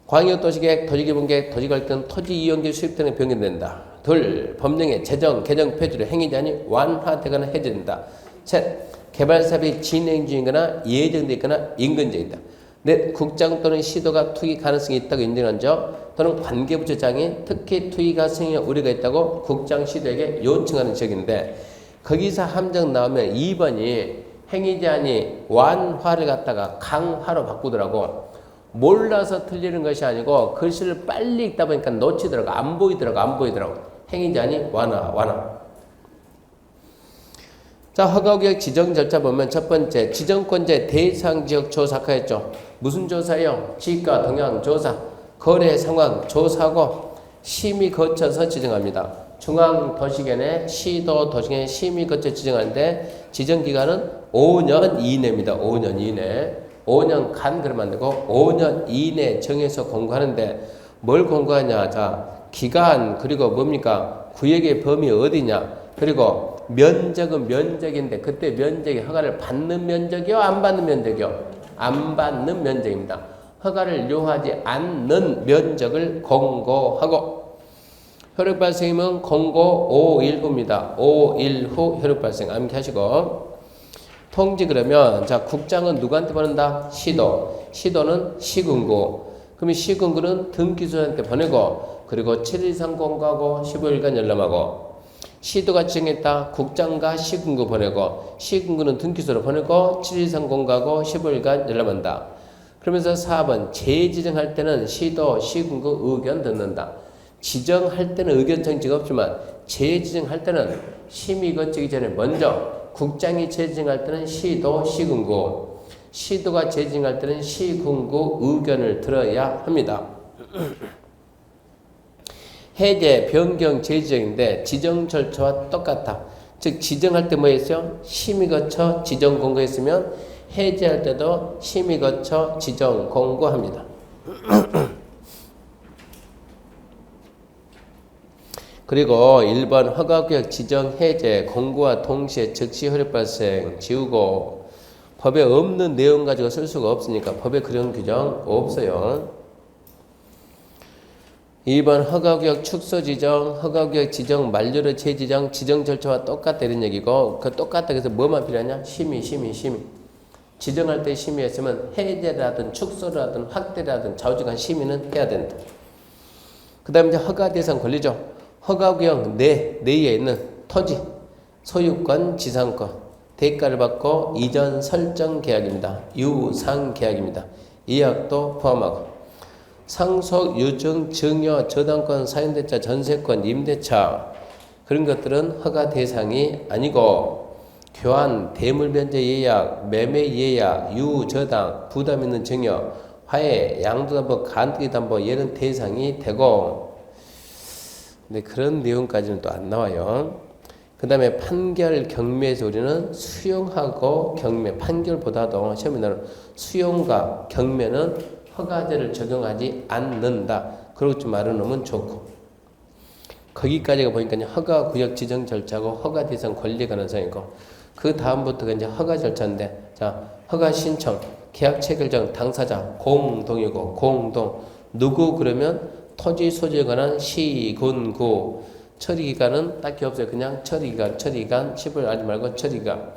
광역도시계획, 도시개발계획, 도시갈등, 토지이용지 수입 등에 변경된다. 둘, 법령의 제정, 개정, 폐지로 행위자니 완화되거나 해제된다. 셋, 개발사업이 진행 중이거나 예정돼 있거나 인근제이다. 넷, 국장 또는 시도가 투기 가능성이 있다고 인정한 적 또는 관계부처장이 특히 투기 가능성에 우려가 있다고 국장, 시도에게 요청하는 지역인데 거기서 함정 나오면 2번이 행위자니 완화를 갖다가 강화로 바꾸더라고. 몰라서 틀리는 것이 아니고 글씨를 빨리 읽다 보니까 놓치더라고. 안 보이더라고. 행위자니 완화. 자, 허가구역 지정 절차 보면 첫 번째 지정권자의 대상 지역 조사하였죠. 무슨 조사예요? 지가 동향 조사, 거래 상황 조사하고 심의 거쳐서 지정합니다. 중앙도시계획 시도 도시계획 심의 거쳐 지정하는데 지정기간은 5년 이내입니다. 5년 이내. 5년간 그러면 안 되고 5년 이내 정해서 공고하는데 뭘 공고하냐. 자, 기간 그리고 뭡니까? 구역의 범위 어디냐. 그리고 면적은 면적인데 그때 면적이 허가를 받는 면적이요? 안 받는 면적이요? 안 받는 면적입니다. 허가를 요하지 않는 면적을 공고하고 효력 발생이면 공고 5일 후입니다. 5일 후 효력 발생 암기하시고 통지 그러면 자 국장은 누구한테 보낸다? 시도. 시도는 시군구. 그러면 시군구는 등기소장한테 보내고 그리고 7일 공고하고 15일간 열람하고 시도가 지정했다. 국장과 시군구 보내고 시군구는 등기소로 보내고 7일 공고하고 15일간 열람한다. 그러면서 4번 재지정할 때는 시도, 시군구 의견 듣는다. 지정할 때는 의견 청지가 없지만 재지정할 때는 심의 거치기 전에 먼저 국장이 재지정할 때는 시도, 시군구 시도가 재지정할 때는 시군구 의견을 들어야 합니다. 해제, 변경, 재지정인데 지정 절차와 똑같아. 즉 지정할 때 뭐 했어요? 심의 거쳐 지정 공고했으면 해제할 때도 심의 거쳐 지정 공고합니다. 그리고 1번 허가구역 지정 해제 공고와 동시에 즉시 효력 발생 지우고 법에 없는 내용 가지고 쓸 수가 없으니까 법에 그런 규정 없어요. 2번 허가구역 축소 지정, 허가구역 지정 만료로 재지정, 지정 절차와 똑같다 이런 얘기고 그 똑같다 그래서 뭐만 필요하냐? 심의. 지정할 때 심의했으면 해제를 하든 축소를 하든 확대를 하든 좌우지간 심의는 해야 된다. 그 다음에 이제 허가 대상 권리죠. 허가구역 내에 있는 토지, 소유권, 지상권, 대가를 받고 이전 설정 계약입니다. 유상 계약입니다. 예약도 포함하고 상속, 유증, 증여, 저당권, 사용대차, 전세권, 임대차 그런 것들은 허가 대상이 아니고 교환, 대물변제 예약, 매매 예약, 유저당, 부담 있는 증여, 화해, 양도담보, 간특이담보 얘는 대상이 되고 근데 그런 내용까지는 또 안 나와요. 그 다음에 판결 경매에서 우리는 수용하고 경매, 판결보다도 시험에 나오는 수용과 경매는 허가제를 적용하지 않는다. 그렇게 좀 말해놓으면 좋고 거기까지가 보니까 이제 허가구역 지정 절차고 허가 대상 권리 가능성이고 그 다음부터가 이제 허가 절차인데 자 허가 신청, 계약 체결정 당사자 공동이고 공동 누구 그러면 토지 소지에 관한 시군구 처리기간은 딱히 없어요. 그냥 처리기간 10을 하지 말고 처리기간.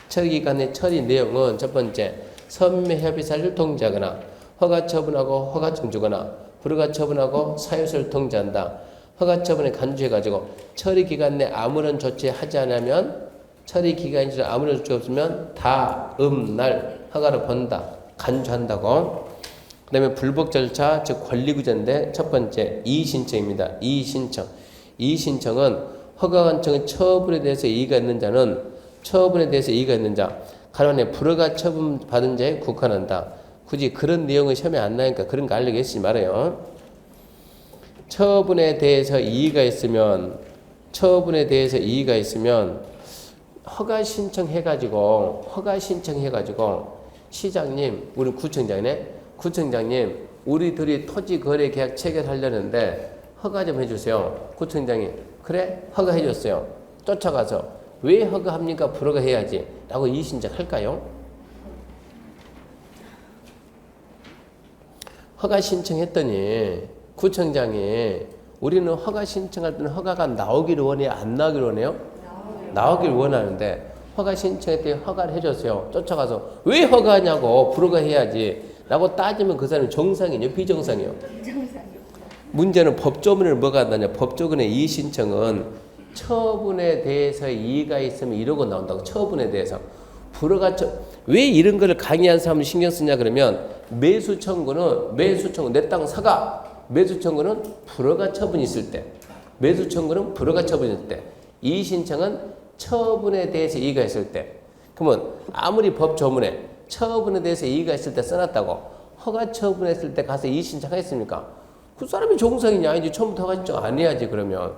처리기간의 처리 내용은 첫 번째 선매협의사를 통지하거나 허가 처분하고 허가 정주거나 불허가 처분하고 사유서를 통지한다. 허가 처분에 간주해가지고 처리기간 내 아무런 조치하지 않으면 처리기간이 지나 아무런 조치 없으면 다음 날 허가를 본다. 간주한다고. 그 다음에 불복 절차 즉 권리구제인데 첫 번째 이의신청입니다. 이의신청은 허가관청의 처분에 대해서 이의가 있는 자는 처분에 대해서 이의가 있는 자 가로안에 불허가 처분 받은 자에 국한한다. 굳이 그런 내용은 시험에 안 나니까 그런 거 알려고 했지 말아요. 처분에 대해서 이의가 있으면 허가 신청해가지고 시장님 우리 구청장님 우리들이 토지 거래 계약 체결하려는데 허가 좀 해주세요. 구청장이 그래 허가해줬어요. 쫓아가서 왜 허가합니까? 불허가 해야지 라고 이의신청할까요? 허가 신청했더니 구청장이 우리는 허가 신청할 때는 허가가 나오기를 원해요? 안 나오기를 원해요? 나오기를 원하는데 허가 신청했더니 허가를 해줬어요. 쫓아가서 왜 허가하냐고 불허가 해야지 라고 따지면 그 사람이 정상이냐 비정상이요? 문제는 법조문을 뭐가 나냐? 법조문의 이의신청은 처분에 대해서 이의가 있으면 이러고 나온다고. 처분에 대해서 왜 이런 거를 강의한 사람을 신경 쓰냐 그러면 매수 청구는 내 땅 사가 매수 청구는 불허가 처분이 있을 때 이의신청은 처분에 대해서 이의가 있을 때 그러면 아무리 법조문에 처분에 대해서 이의가 있을 때 써놨다고 허가 처분했을 때 가서 이의신청하겠습니까? 그 사람이 정상이냐 아니지 처음부터 허가 신청 안 해야지 그러면.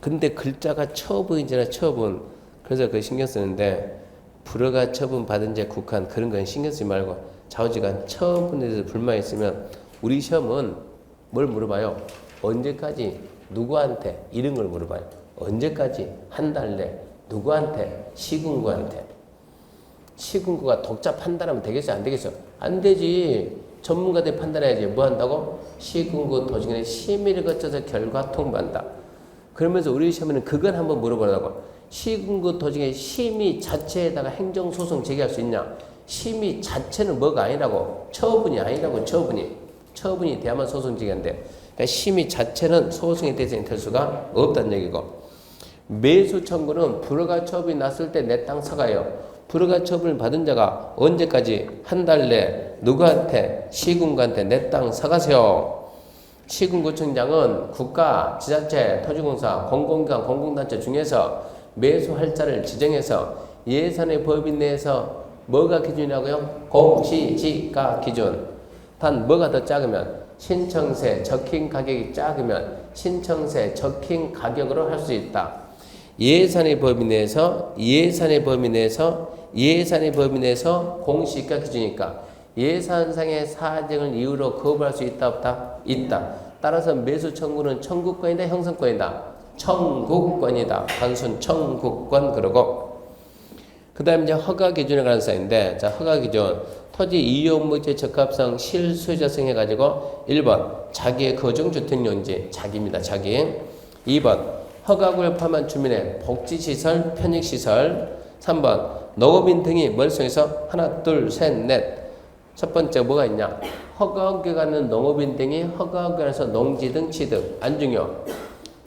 근데 글자가 처분이잖아 처분. 그래서 그 신경 쓰는데 불허가 처분 받은 자에 국한 그런 건 신경 쓰지 말고 좌우지간 처분에 대해서 불만 있으면 우리 시험은 뭘 물어봐요? 언제까지 누구한테 이런 걸 물어봐요. 언제까지 한 달 내 누구한테 시군구한테. 시군구가 독자 판단하면 되겠어 안 되겠어? 안 되지. 전문가들이 판단해야지. 뭐 한다고? 시군구 도중에 심의를 거쳐서 결과 통보한다. 그러면서 우리 시험에는 그건 한번 물어보라고. 시군구 토지의 심의 자체에다가 행정소송 제기할 수 있냐? 심의 자체는 뭐가 아니라고? 처분이 아니라고, 처분이. 처분이 돼야만 소송 제기한대. 그러니까 심의 자체는 소송의 대상이 될 수가 없다는 얘기고. 매수 청구는 불허가 처분이 났을 때 내 땅 사가요. 불허가 처분을 받은 자가 언제까지? 한 달 내 누구한테? 시군구한테 내 땅 사가세요. 시군구청장은 국가, 지자체, 토지공사, 공공기관, 공공단체 중에서 매수할 자를 지정해서 예산의 법인 내에서 뭐가 기준이라고요? 공시지가 기준. 단 뭐가 더 작으면 신청세 적힌 가격이 작으면 신청세 적힌 가격으로 할 수 있다. 예산의 법인 내에서 공시가 기준이니까 예산상의 사정을 이유로 거부할 수 있다 없다? 있다. 따라서 매수 청구는 청구권이다 형성권이다? 청구권이다. 단순 청구권. 그러고 그 다음에 이제 허가 기준에 관한 사인데, 자, 허가 기준. 토지 이용 목적 적합성 실수요자성 해가지고 1번 자기의 거중주택용지, 자기입니다. 자기. 2번 허가구를 포함한 주민의 복지시설, 편익시설. 3번 농업인 등이 멀성해서 하나, 둘, 셋, 넷. 첫 번째 뭐가 있냐? 허가구에 가는 농업인 등이 허가구에 가서 농지 등 취득, 안 중요.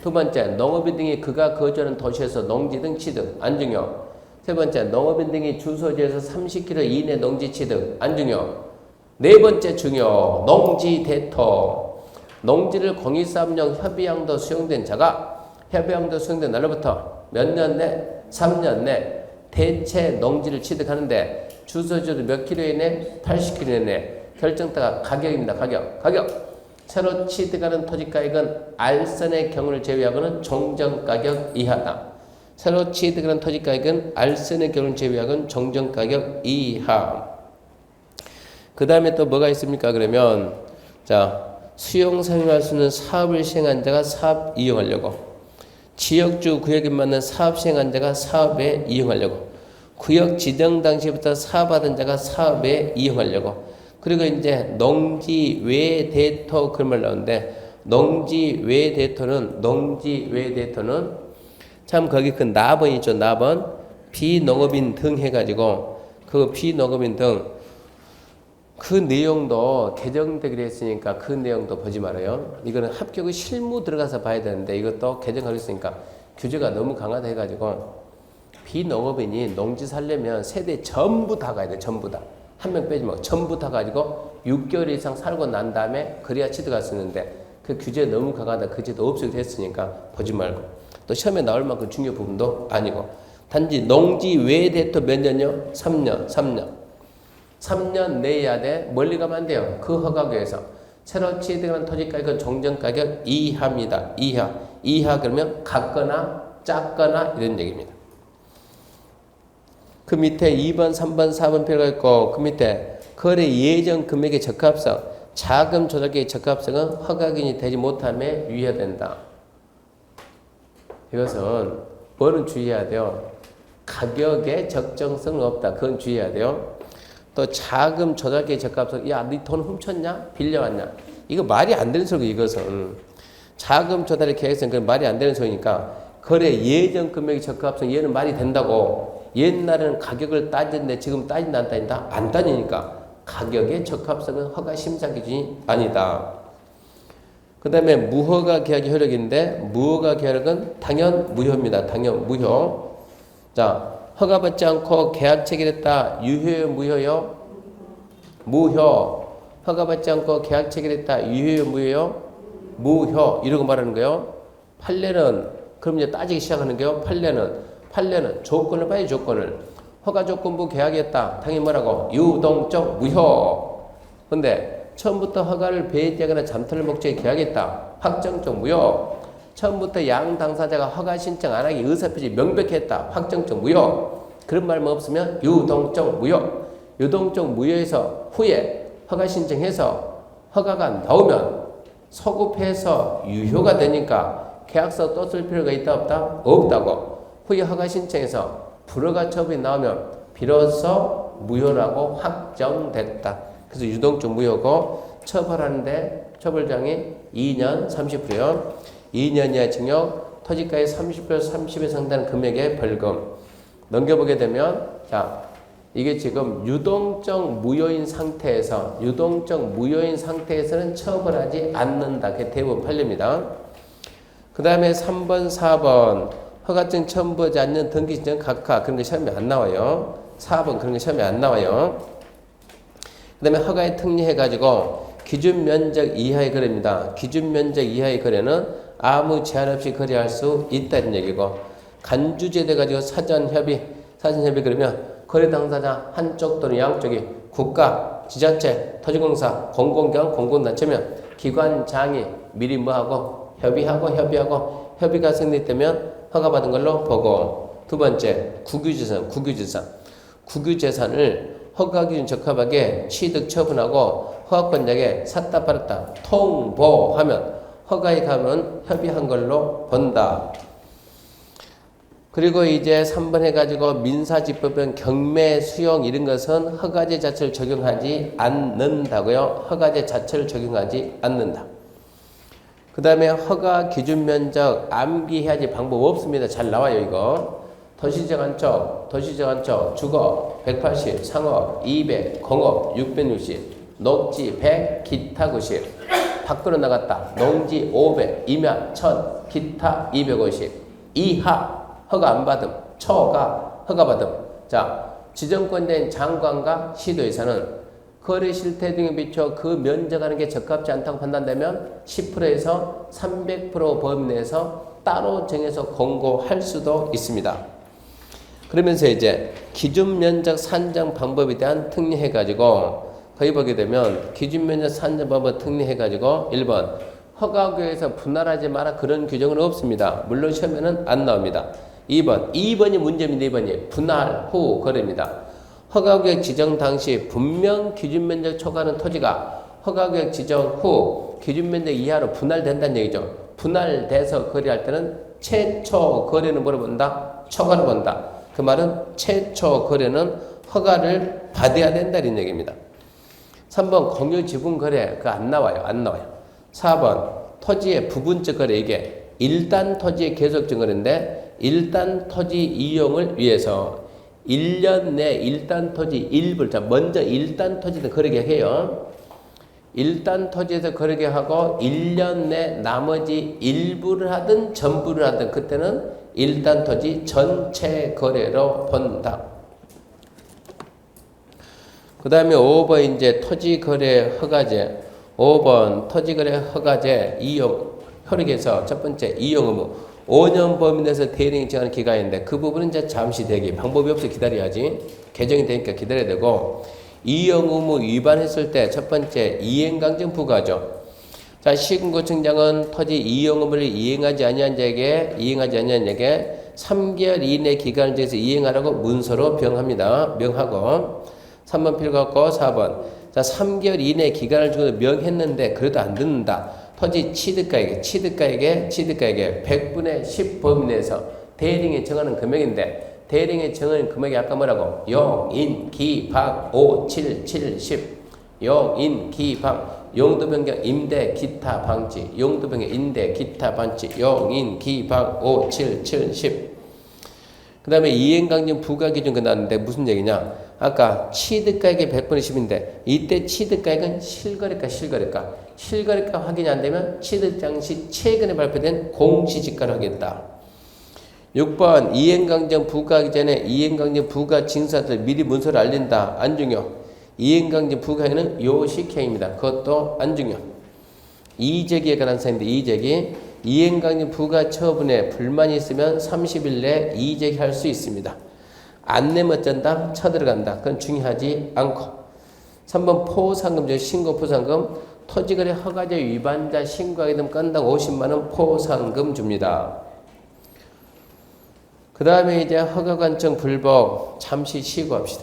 두 번째, 농업인 등이 그가 거주하는 도시에서 농지 등 취득, 안 중요. 세 번째, 농업인 등이 주소지에서 30km 이내 농지 취득, 안 중요. 네 번째 중요, 농지 대토. 농지를 공익사업용 협의양도 수용된 자가 협의양도 수용된 날로부터 몇 년 내? 3년 내 대체 농지를 취득하는데 주소지도 몇 킬로 이내? 80km 이내. 결정타가 가격입니다. 가격. 새로 취득하는 토지가격은 알선의 경우를 제외하고는 종전가격 이하다. 새로 취득하는 토지가격은 알선의 경우를 제외하고는 종전가격 이하. 그 다음에 또 뭐가 있습니까? 그러면 자, 수용 사용할 수 있는 사업을 시행한 자가 사업 이용하려고, 지역주 구역에 맞는 사업 시행한 자가 사업에 이용하려고, 구역 지정 당시부터 사업하던 자가 사업에 이용하려고. 그리고 이제 농지 외 대토 그런 말 나오는데, 농지 외 대토는 참 거기 그 나번 있죠. 나번 비농업인 등 해가지고 그 비농업인 등 그 내용도 개정되기로 했으니까 그 내용도 보지 말아요. 이거는 합격의 실무 들어가서 봐야 되는데 이것도 개정하고 있으니까 규제가 너무 강하다 해가지고 비농업인이 농지 살려면 세대 전부 다 가야 돼. 전부 다. 한 명 빼지 말고 전부 다 가지고 6개월 이상 살고 난 다음에 그래야 취득할 수 있는데 그 규제 너무 강하다. 그 제도 없애기로 했으니까 보지 말고. 또 시험에 나올 만큼 중요 부분도 아니고. 단지 농지 외 대토 몇 년요? 3년. 3년 내에 해야 돼. 멀리 가면 안 돼요. 그 허가구에서. 새로 취득한 토지가격은 종전가격 이하입니다. 이하 그러면 같거나 작거나 이런 얘기입니다. 그 밑에 2번, 3번, 4번 표가 있고 그 밑에 거래 예정 금액의 적합성, 자금 조달계의 적합성은 허가기준이 되지 못함에 유의해야 된다. 이것은 뭐는 주의해야 돼요? 가격의 적정성은 없다. 그건 주의해야 돼요. 또 자금 조달계의 적합성, 야, 네 돈 훔쳤냐? 빌려왔냐? 이거 말이 안 되는 소리. 이것은 자금 조달의 계획성, 그건 말이 안 되는 소리니까 거래 예정 금액의 적합성, 얘는 말이 된다고. 옛날에는 가격을 따졌는데 지금 따진다 안 따진다? 안 따지니까 가격의 적합성은 허가 심사 기준이 아니다. 그 다음에 무허가 계약의 효력인데 무허가 계약은 당연 무효입니다. 당연 무효. 자, 허가받지 않고 계약 체결했다. 유효요 무효요? 무효. 허가받지 않고 계약 체결했다. 유효요 무효요? 무효. 이러고 말하는 거예요. 판례는 그럼 이제 따지기 시작하는 거예요. 판례는 조건을 봐야 조건을. 허가 조건부 계약했다. 당연히 뭐라고? 유동적 무효. 근데 처음부터 허가를 배제하거나 잠터를 목적에 계약했다. 확정적 무효. 처음부터 양 당사자가 허가 신청 안 하기 의사표시 명백히 했다. 확정적 무효. 그런 말만 없으면 유동적 무효. 유동적 무효에서 후에 허가 신청해서 허가가 나오면 소급해서 유효가 되니까 계약서 또 쓸 필요가 있다 없다? 없다고. 후에 허가 신청해서 불허가 처분이 나오면 비로소 무효라고 확정됐다. 그래서 유동적 무효고 처벌하는데 처벌장이 2년 30%요. 2년 이하 징역 토지가의 30에 상당한 금액의 벌금. 넘겨보게 되면, 자, 이게 지금 유동적 무효인 상태에서는 처벌하지 않는다. 그게 대부분 판례입니다. 그 다음에 3번, 4번. 허가증 첨부하지 않는 등기신청 각하. 그런 게 시험에 안 나와요. 4번 그런 게 시험에 안 나와요. 그 다음에 허가에 특례해가지고 기준 면적 이하의 거래입니다. 기준 면적 이하의 거래는 아무 제한 없이 거래할 수 있다는 얘기고, 간주제 돼가지고 사전협의 그러면 거래 당사자 한쪽 또는 양쪽이 국가, 지자체, 토지공사, 공공기관, 공공단체면 기관장이 미리 뭐하고 협의가 성립되면 허가받은 걸로 보고, 두 번째 국유재산을 허가기준 적합하게 취득 처분하고 허가권자에게 샀다 팔았다 통보하면 허가에 가면 협의한 걸로 본다. 그리고 이제 3번 해가지고 민사집법은 경매, 수용 이런 것은 허가제 자체를 적용하지 않는다고요. 허가제 자체를 적용하지 않는다. 그 다음에 허가 기준 면적 암기해야지 방법 없습니다. 잘 나와요 이거. 도시적 한쪽, 주거 180, 상업 200, 공업 660, 녹지 100, 기타 90. 밖으로 나갔다. 농지 500, 임야 1000, 기타 250. 이하 허가 안 받음, 초가 허가 받음. 자, 지정권자인 장관과 시도의사는 거래 실태 등에 비춰 그 면적하는 게 적합지 않다고 판단되면 10%에서 300% 범위 내에서 따로 정해서 공고할 수도 있습니다. 그러면서 이제 기준 면적 산정 방법에 대한 특례해가지고 거기 보게 되면 기준 면적 산정 방법 특례해가지고 1번 허가구역에서 분할하지 마라 그런 규정은 없습니다. 물론 시험에는 안 나옵니다. 2번이 문제입니다. 2번이 분할 후 거래입니다. 허가구역 지정 당시 분명 기준면적 초과하는 토지가 허가구역 지정 후 기준면적 이하로 분할된다는 얘기죠. 분할돼서 거래할 때는 최초 거래는 뭐를 본다? 초과를 본다. 그 말은 최초 거래는 허가를 받아야 된다는 얘기입니다. 3번 공유지분 거래 그거 안 나와요. 4번 토지의 부분적 거래 이게 1단 토지의 계속적 거래인데 1단 토지 이용을 위해서 1년 내 1단 토지 일부를, 자, 먼저 1단 토지에서 거래계 해요. 1단 토지에서 거래계 하고 1년 내 나머지 일부를 하든 전부를 하든 그때는 1단 토지 전체 거래로 본다. 그 다음에 5번 이제 토지거래 허가제. 5번 토지거래 허가제 이용 효력에서 첫 번째 이용 의무. 5년 범위 내에서 대리인이 정하는 기간인데 그 부분은 이제 잠시 대기. 방법이 없어 기다려야지. 개정이 되니까 기다려야 되고, 이용 의무 위반했을 때 첫 번째 이행강정 부과죠. 자, 시군구청장은 토지 이용 의무를 이행하지 아니한 자에게 3개월 이내 기간을 정해서 이행하라고 문서로 명하고 3번 필요 없고 4번. 자, 3개월 이내 기간을 주고 명했는데 그래도 안 듣는다. 토지 취득가액에 100분의 10 범위 내에서 대리인이 정하는 금액인데 대리인이 정하는 금액이 아까 뭐라고? 용인, 기, 박, 5, 7, 7, 10. 용인, 기, 박. 용도 변경, 임대, 기타, 방지. 용도 변경, 임대, 기타, 방지. 용인, 기, 박, 5, 7, 7, 10. 그 다음에 이행강정 부과기준 끝났는데 무슨 얘기냐? 아까 취득가액이 100분의 10인데 이때 취득가액은 실거래가 확인이 안 되면 취득 당시 최근에 발표된 공시지가를 하겠다. 6번 이행강정 부과하기 전에 이행강정 부과 징수사들 미리 문서를 알린다. 안 중요. 이행강정 부과에는 요식행위입니다. 그것도 안 중요. 이의제기에 관한 사항인데 이의제기. 이행강정 부과 처분에 불만이 있으면 30일 내에 이의제기할 수 있습니다. 안 내면 어쩐다? 쳐들어간다. 그건 중요하지 않고. 3번 포상금 중 신고 포상금. 토지거래 허가제 위반자 신고하게 되면 건당 50만원 포상금 줍니다. 그 다음에 이제 허가관청 불복 잠시 쉬고 합시다.